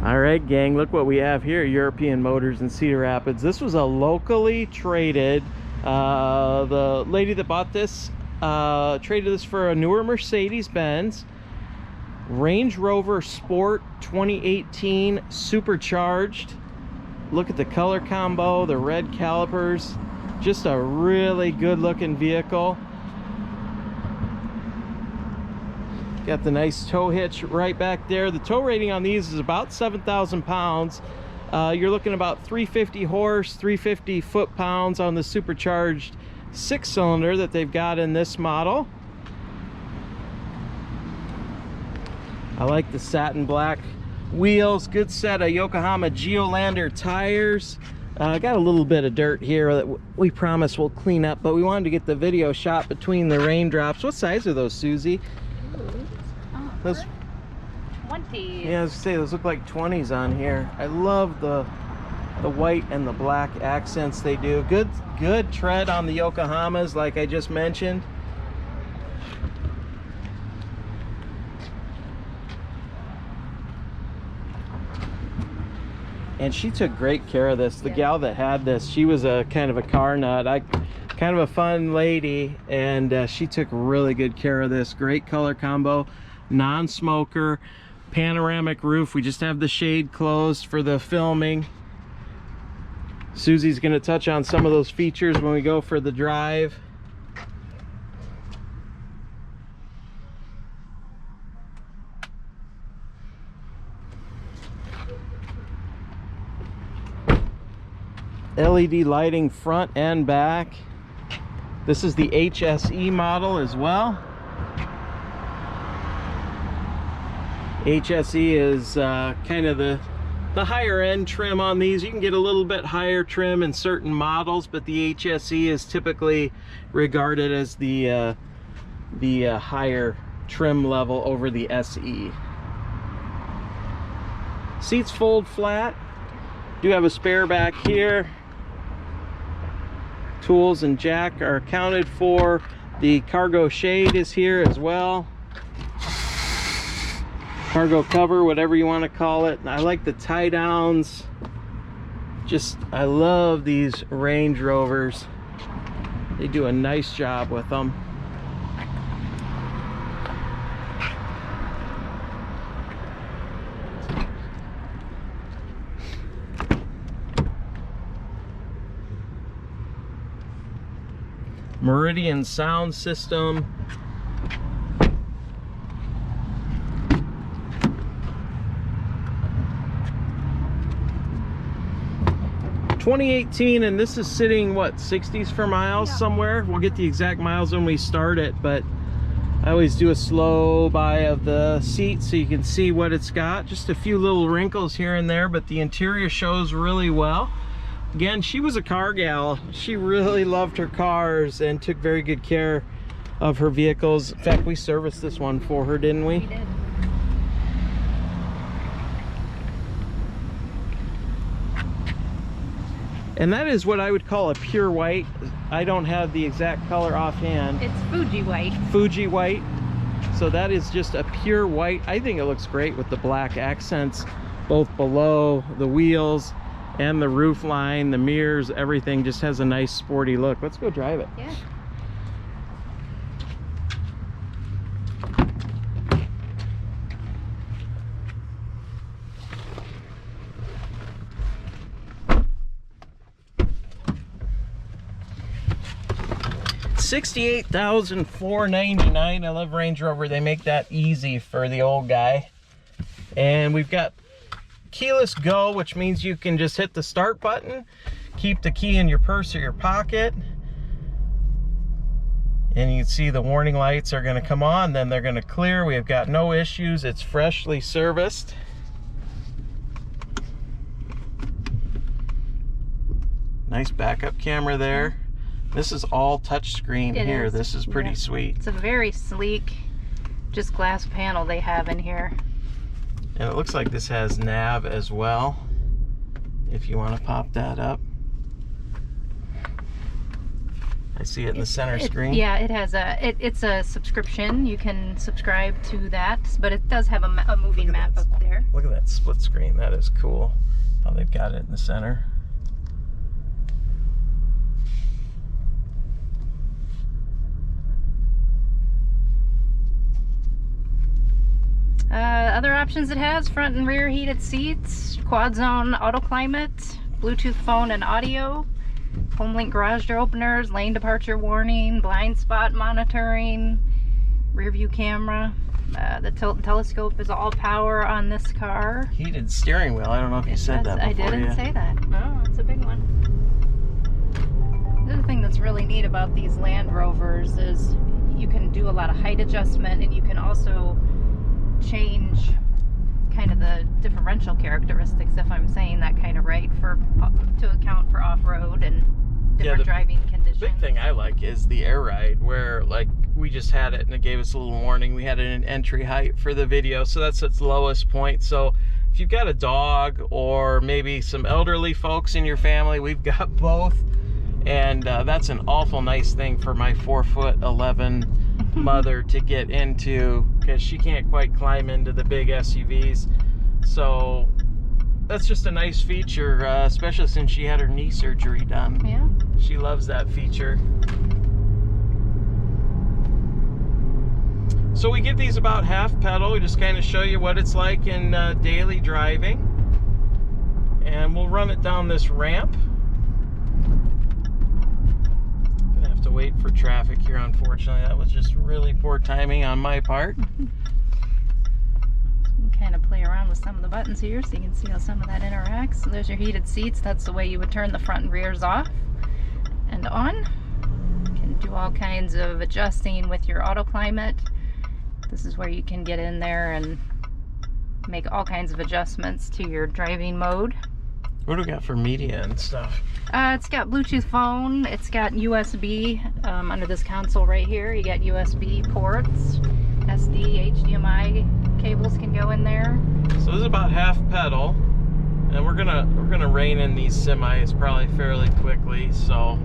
All right, gang, look what we have here, European Motors in Cedar Rapids. This was a locally traded, the lady that bought this traded this for a newer Mercedes-Benz Range Rover Sport 2018 Supercharged. Look at the color combo, the red calipers, just a really good looking vehicle. Got the nice tow hitch right back there. The tow rating on these is about 7,000 pounds. You're looking about 350 horse, 350 foot-pounds on the supercharged 6-cylinder that they've got in this model. I like the satin black wheels. Good set of Yokohama Geolander tires. Got a little bit of dirt here that we promise we'll clean up, but we wanted to get the video shot between the raindrops. What size are those, Susie? Those 20s. Yeah, I was gonna say those look like 20s on here. I love the white and the black accents they do. Good tread on the Yokohamas, like I just mentioned. And she took great care of this. The gal that had this, she was a kind of a car nut. Kind of a fun lady, and she took really good care of this. Great color combo, non-smoker, panoramic roof. We just have the shade closed for the filming. Susie's going to touch on some of those features when we go for the drive. LED lighting front and back. This is the HSE model as well. HSE is kind of the higher end trim on these. You can get a little bit higher trim in certain models, but the HSE is typically regarded as the higher trim level over the SE. Seats fold flat. Do have a spare back here. Tools and jack are accounted for. The cargo shade is here as well. Cargo cover, whatever you want to call it. I like the tie downs. I love these Range Rovers. They do a nice job with them. Meridian sound system. (2018) and this is sitting what, 60s per mile somewhere. We'll get the exact miles when we start it, but I always do a slow by of the seat so you can see what it's got. Just a few little wrinkles here and there, but the interior shows really well. Again, she was a car gal. She really loved her cars and took very good care of her vehicles. In fact, we serviced this one for her, didn't we? We did. And that is what I would call a pure white. I don't have the exact color offhand. It's Fuji white. Fuji white. So that is just a pure white. I think it looks great with the black accents, both below the wheels and the roof line, the mirrors, everything just has a nice sporty look. Let's go drive it. Yeah. $68,499. I love Range Rover. They make that easy for the old guy. And we've got keyless go, which means you can just hit the start button, keep the key in your purse or your pocket, and you can see the warning lights are going to come on, then they're going to clear. We have got no issues. It's freshly serviced. Nice backup camera there. This is all touchscreen here. This is pretty sweet. It's a very sleek, just glass panel they have in here. And it looks like this has nav as well, if you want to pop that up. I see it in the center screen. Yeah, it has it's a subscription. You can subscribe to that, but it does have a moving map up there. Look at that split screen. That is cool. How they've got it in the center. Other options it has: front and rear heated seats, quad zone auto climate, Bluetooth phone and audio, HomeLink garage door openers, lane departure warning, blind spot monitoring, rear view camera. The tilt and telescope is all power on this car. Heated steering wheel. I don't know if you said that before. I didn't say that. No, it's a big one. The other thing that's really neat about these Land Rovers is you can do a lot of height adjustment, and you can also change kind of the differential characteristics, if I'm saying that kind of right, to account for off-road and different driving conditions. The big thing I like is the air ride, where like we just had it and it gave us a little warning. We had it in entry height for the video, so that's its lowest point. So if you've got a dog or maybe some elderly folks in your family, we've got both, and that's an awful nice thing for my 4'11" mother to get into, because she can't quite climb into the big SUVs. So that's just a nice feature, especially since she had her knee surgery done. Yeah, she loves that feature. So we give these about half pedal. We just kind of show you what it's like in daily driving, and we'll run it down this ramp. To wait for traffic here, unfortunately. That was just really poor timing on my part. You can kind of play around with some of the buttons here so you can see how some of that interacts. So there's your heated seats. That's the way you would turn the front and rears off and on. You can do all kinds of adjusting with your auto climate. This is where you can get in there and make all kinds of adjustments to your driving mode. What do we got for media and stuff? It's got Bluetooth phone, it's got USB under this console right here. You got USB ports, SD, HDMI cables can go in there. So this is about half pedal, and we're gonna rein in these semis probably fairly quickly. So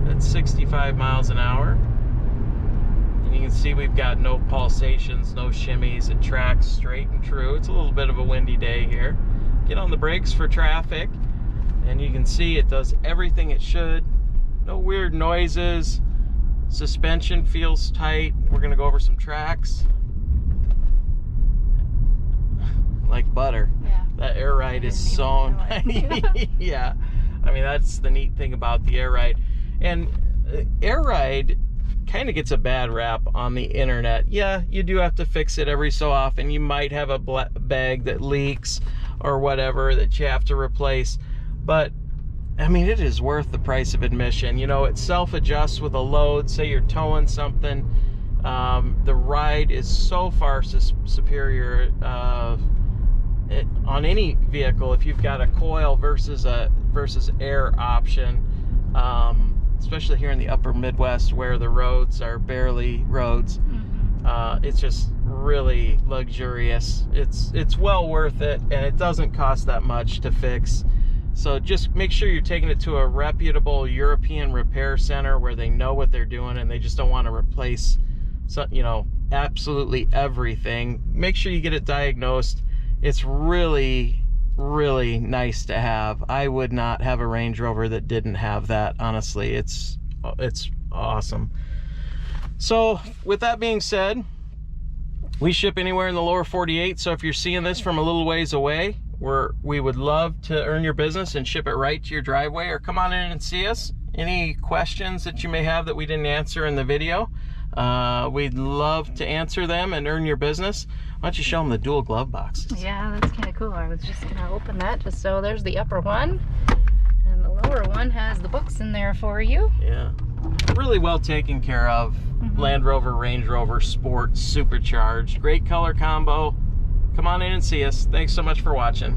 that's 65 miles an hour, and you can see we've got no pulsations, no shimmies. It tracks straight and true. It's a little bit of a windy day here. Get on the brakes for traffic, and you can see it does everything it should. No weird noises. Suspension feels tight. We're gonna go over some tracks. Like butter. Yeah. That air ride is so nice. Yeah. I mean, that's the neat thing about the air ride. And air ride kind of gets a bad rap on the internet. Yeah, you do have to fix it every so often. You might have a bag that leaks or whatever that you have to replace, but I mean, it is worth the price of admission. You know, it self-adjusts with a load. Say you're towing something, the ride is so far superior on any vehicle if you've got a coil versus air option, especially here in the upper Midwest where the roads are barely roads. It's just really luxurious. It's well worth it, and it doesn't cost that much to fix. So just make sure you're taking it to a reputable European repair center where they know what they're doing and they just don't want to replace, you know, absolutely everything. Make sure you get it diagnosed. It's really, really nice to have. I would not have a Range Rover that didn't have that, honestly. It's awesome. So with that being said, we ship anywhere in the lower 48, so if you're seeing this from a little ways away, we would love to earn your business and ship it right to your driveway, or come on in and see us. Any questions that you may have that we didn't answer in the video, we'd love to answer them and earn your business. Why don't you show them the dual glove boxes? Yeah, that's kind of cool. I was just gonna open that just so there's the upper one, and the lower one has the books in there for you. Yeah, really well taken care of. Land Rover, Range Rover Sport Supercharged. Great color combo. Come on in and see us. Thanks so much for watching.